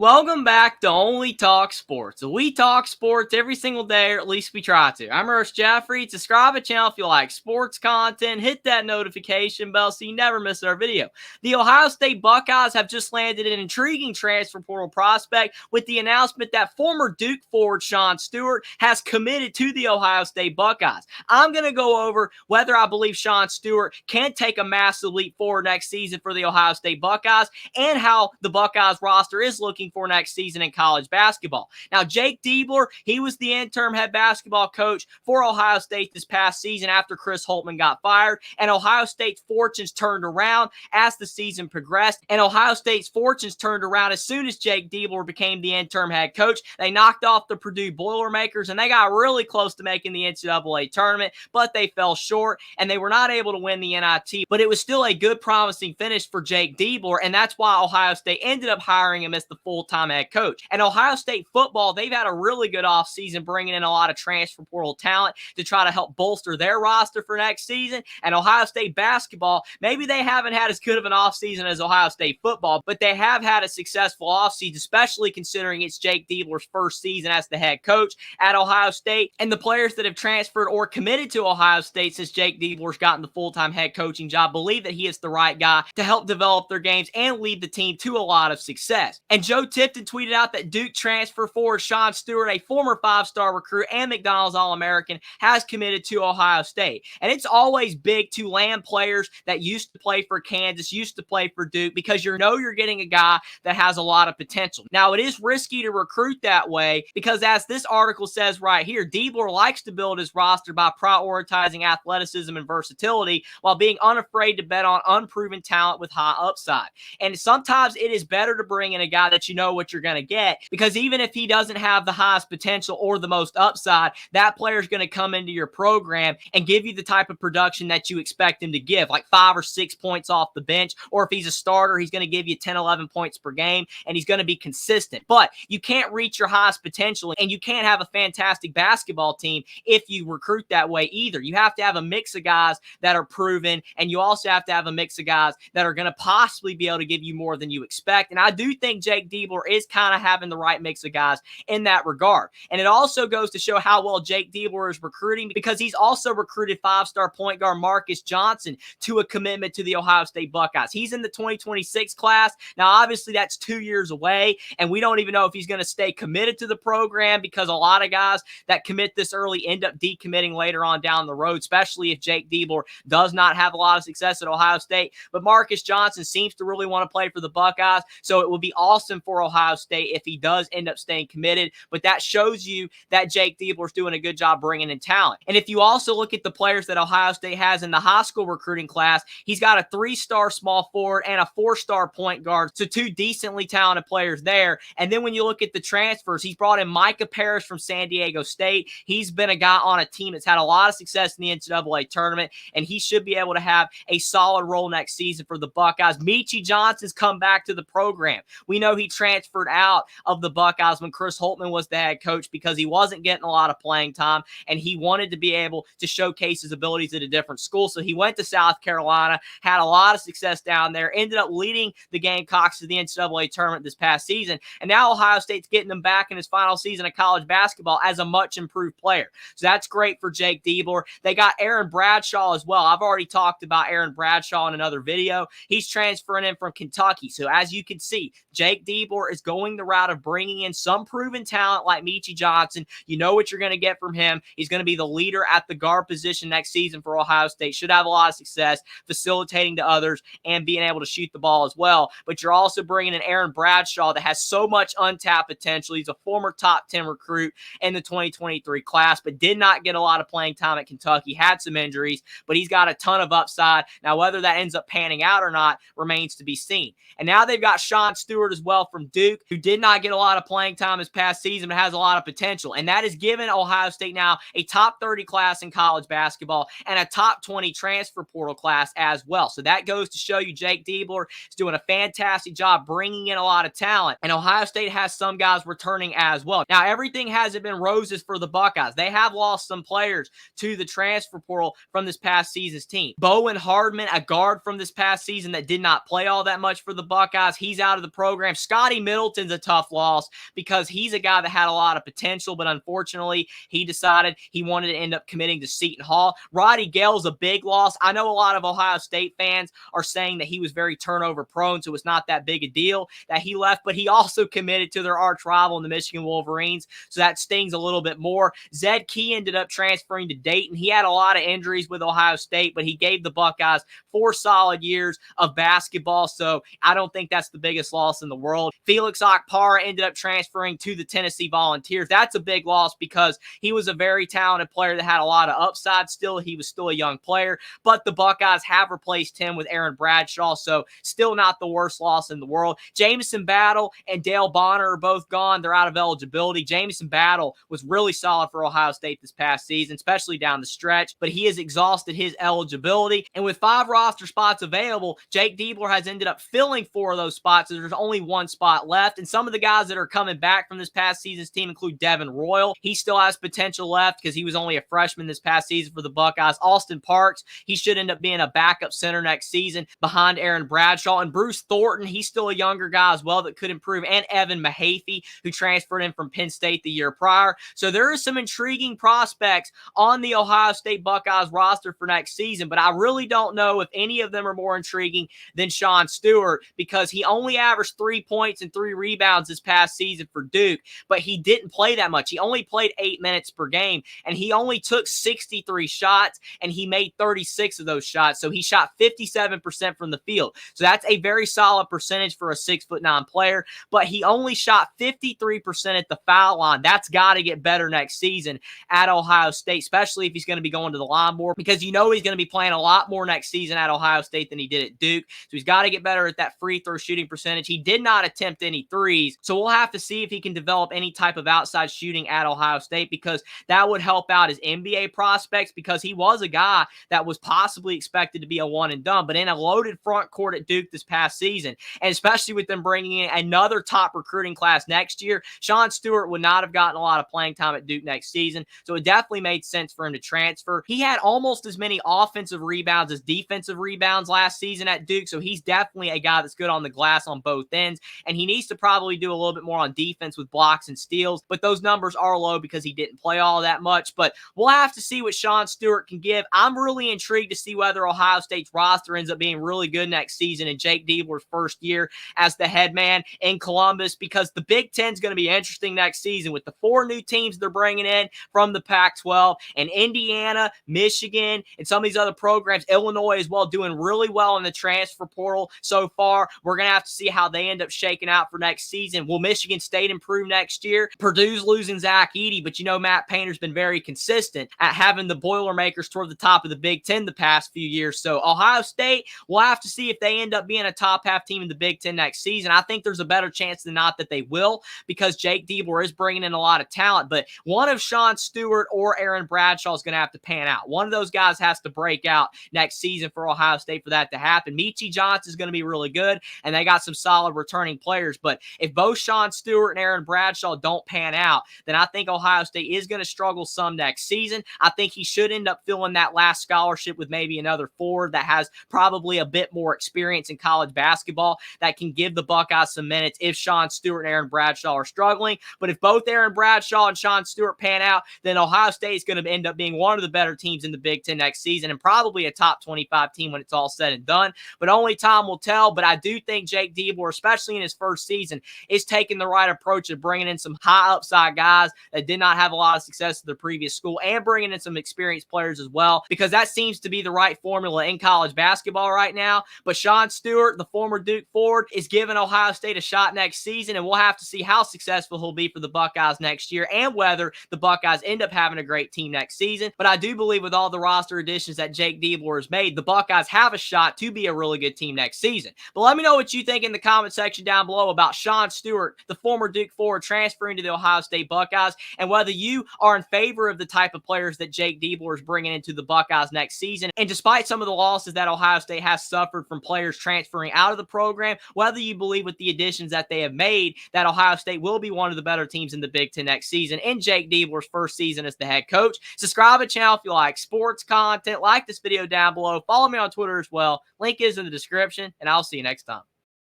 Welcome back to Only Talk Sports. We talk sports every single day, or at least we try to. I'm Ernest Jeffrey. Subscribe to the channel if you like sports content. Hit that notification bell so you never miss our video. The Ohio State Buckeyes have just landed an intriguing transfer portal prospect with the announcement that former Duke forward Sean Stewart has committed to the Ohio State Buckeyes. I'm going to go over whether I believe Sean Stewart can take a massive leap forward next season for the Ohio State Buckeyes and how the Buckeyes roster is looking for next season in college basketball. Now, Jake Diebler, he was the interim head basketball coach for Ohio State this past season after Chris Holtmann got fired, and Ohio State's fortunes turned around as the season progressed, and Ohio State's fortunes turned around as soon as Jake Diebler became the interim head coach. They knocked off the Purdue Boilermakers, and they got really close to making the NCAA tournament, but they fell short, and they were not able to win the NIT, but it was still a good, promising finish for Jake Diebler, and that's why Ohio State ended up hiring him as the full-time head coach. And Ohio State football, they've had a really good offseason, bringing in a lot of transfer portal talent to try to help bolster their roster for next season. And Ohio State basketball, maybe they haven't had as good of an offseason as Ohio State football, but they have had a successful offseason, especially considering it's Jake Diebler's first season as the head coach at Ohio State. And the players that have transferred or committed to Ohio State since Jake Diebler's gotten the full-time head coaching job believe that he is the right guy to help develop their games and lead the team to a lot of success. And Joe Tipton tweeted out that Duke transfer forward Sean Stewart, a former five-star recruit and McDonald's All-American, has committed to Ohio State. And it's always big to land players that used to play for Kansas, used to play for Duke, because you know you're getting a guy that has a lot of potential. Now, it is risky to recruit that way because, as this article says right here, Diebler likes to build his roster by prioritizing athleticism and versatility while being unafraid to bet on unproven talent with high upside. And sometimes it is better to bring in a guy that you know what you're going to get, because even if he doesn't have the highest potential or the most upside, that player is going to come into your program and give you the type of production that you expect him to give, like 5 or 6 points off the bench, or if he's a starter, he's going to give you 10, 11 points per game, and he's going to be consistent. But you can't reach your highest potential, and you can't have a fantastic basketball team if you recruit that way either. You have to have a mix of guys that are proven, and you also have to have a mix of guys that are going to possibly be able to give you more than you expect. And I do think Jake Diebler is kind of having the right mix of guys in that regard. And it also goes to show how well Jake Diebler is recruiting, because he's also recruited five-star point guard Marcus Johnson to a commitment to the Ohio State Buckeyes. He's in the 2026 class. Now, obviously, that's 2 years away, and we don't even know if he's going to stay committed to the program, because a lot of guys that commit this early end up decommitting later on down the road, especially if Jake Diebler does not have a lot of success at Ohio State. But Marcus Johnson seems to really want to play for the Buckeyes, so it would be awesome for Ohio State if he does end up staying committed. But that shows you that Jake Diebler's doing a good job bringing in talent. And if you also look at the players that Ohio State has in the high school recruiting class, he's got a 3-star small forward and a 4-star point guard, so 2 decently talented players there. And then when you look at the transfers, he's brought in Micah Parrish from San Diego State. He's been a guy on a team that's had a lot of success in the NCAA tournament, and he should be able to have a solid role next season for the Buckeyes. Meechie Johnson's come back to the program. We know he transferred out of the Buckeyes when Chris Holtmann was the head coach because he wasn't getting a lot of playing time, and he wanted to be able to showcase his abilities at a different school. So he went to South Carolina, had a lot of success down there, ended up leading the Gamecocks to the NCAA tournament this past season, and now Ohio State's getting him back in his final season of college basketball as a much improved player. So that's great for Jake Diebler. They got Aaron Bradshaw as well. I've already talked about Aaron Bradshaw in another video. He's transferring in from Kentucky. So as you can see, Jake Diebler is going the route of bringing in some proven talent like Meechie Johnson. You know what you're going to get from him. He's going to be the leader at the guard position next season for Ohio State. Should have a lot of success facilitating to others and being able to shoot the ball as well. But you're also bringing in Aaron Bradshaw that has so much untapped potential. He's a former top 10 recruit in the 2023 class, but did not get a lot of playing time at Kentucky, had some injuries, but he's got a ton of upside. Now, whether that ends up panning out or not remains to be seen. And now they've got Sean Stewart as well from Duke, who did not get a lot of playing time this past season, but has a lot of potential. And that has given Ohio State now a top 30 class in college basketball and a top 20 transfer portal class as well. So that goes to show you Jake Diebler is doing a fantastic job bringing in a lot of talent. And Ohio State has some guys returning as well. Now, everything hasn't been roses for the Buckeyes. They have lost some players to the transfer portal from this past season's team. Bowen Hardman, a guard from this past season that did not play all that much for the Buckeyes, he's out of the program. Scotty Scotty Middleton's a tough loss because he's a guy that had a lot of potential, but unfortunately, he decided he wanted to end up committing to Seton Hall. Roddy Gale's a big loss. I know a lot of Ohio State fans are saying that he was very turnover prone, so it's not that big a deal that he left, but he also committed to their arch rival in the Michigan Wolverines, so that stings a little bit more. Zed Key ended up transferring to Dayton. He had a lot of injuries with Ohio State, but he gave the Buckeyes 4 solid years of basketball, so I don't think that's the biggest loss in the world. Felix Okpara ended up transferring to the Tennessee Volunteers. That's a big loss because he was a very talented player that had a lot of upside still. He was still a young player, but the Buckeyes have replaced him with Aaron Bradshaw, so still not the worst loss in the world. Jamison Battle and Dale Bonner are both gone. They're out of eligibility. Jamison Battle was really solid for Ohio State this past season, especially down the stretch, but he has exhausted his eligibility, and with 5 roster spots available, Jake Diebler has ended up filling 4 of those spots, so there's only 1 spot left, and some of the guys that are coming back from this past season's team include Devin Royal. He still has potential left because he was only a freshman this past season for the Buckeyes. Austin Parks, he should end up being a backup center next season behind Aaron Bradshaw, and Bruce Thornton, he's still a younger guy as well that could improve, and Evan Mahaffey, who transferred in from Penn State the year prior. So there is some intriguing prospects on the Ohio State Buckeyes roster for next season, but I really don't know if any of them are more intriguing than Sean Stewart because he only averaged 3 points and 3 rebounds this past season for Duke, but he didn't play that much. He only played 8 minutes per game, and he only took 63 shots, and he made 36 of those shots. So he shot 57% from the field. So that's a very solid percentage for a 6'9" player, but he only shot 53% at the foul line. That's got to get better next season at Ohio State, especially if he's going to be going to the line more, because you know he's going to be playing a lot more next season at Ohio State than he did at Duke. So he's got to get better at that free throw shooting percentage. He did not attempt any threes, so we'll have to see if he can develop any type of outside shooting at Ohio State, because that would help out his NBA prospects, because he was a guy that was possibly expected to be a one and done, but in a loaded front court at Duke this past season, and especially with them bringing in another top recruiting class next year, Sean Stewart would not have gotten a lot of playing time at Duke next season, so it definitely made sense for him to transfer. He had almost as many offensive rebounds as defensive rebounds last season at Duke, so he's definitely a guy that's good on the glass on both ends, and he needs to probably do a little bit more on defense with blocks and steals, but those numbers are low because he didn't play all that much, but we'll have to see what Sean Stewart can give. I'm really intrigued to see whether Ohio State's roster ends up being really good next season in Jake Diebler's first year as the head man in Columbus, because the Big Ten is going to be interesting next season with the 4 new teams they're bringing in from the Pac-12, and Indiana, Michigan, and some of these other programs, Illinois as well, doing really well in the transfer portal so far. We're going to have to see how they end up shaking out for next season. Will Michigan State improve next year? Purdue's losing Zach Edey, but you know Matt Painter's been very consistent at having the Boilermakers toward the top of the Big Ten the past few years. So Ohio State, we'll have to see if they end up being a top half team in the Big Ten next season. I think there's a better chance than not that they will, because Jake Diebler is bringing in a lot of talent, but one of Sean Stewart or Aaron Bradshaw is going to have to pan out. One of those guys has to break out next season for Ohio State for that to happen. Meechie Johnson is going to be really good, and they got some solid returning players, but if both Sean Stewart and Aaron Bradshaw don't pan out, then I think Ohio State is going to struggle some next season. I think he should end up filling that last scholarship with maybe another forward that has probably a bit more experience in college basketball that can give the Buckeyes some minutes if Sean Stewart and Aaron Bradshaw are struggling. But if both Aaron Bradshaw and Sean Stewart pan out, then Ohio State is going to end up being one of the better teams in the Big Ten next season, and probably a top 25 team when it's all said and done. But only time will tell. But I do think Jake Diebler, especially in his first season, is taking the right approach of bringing in some high upside guys that did not have a lot of success at their previous school, and bringing in some experienced players as well, because that seems to be the right formula in college basketball right now. But Sean Stewart, the former Duke forward, is giving Ohio State a shot next season, and we'll have to see how successful he'll be for the Buckeyes next year, and whether the Buckeyes end up having a great team next season. But I do believe with all the roster additions that Jake Diebler has made, the Buckeyes have a shot to be a really good team next season. But let me know what you think in the comment section down below about Sean Stewart, the former Duke forward, transferring to the Ohio State Buckeyes, and whether you are in favor of the type of players that Jake Diebler is bringing into the Buckeyes next season. And despite some of the losses that Ohio State has suffered from players transferring out of the program, whether you believe with the additions that they have made that Ohio State will be one of the better teams in the Big Ten next season in Jake Diebler's first season as the head coach. Subscribe to the channel if you like sports content. Like this video down below. Follow me on Twitter as well. Link is in the description, and I'll see you next time.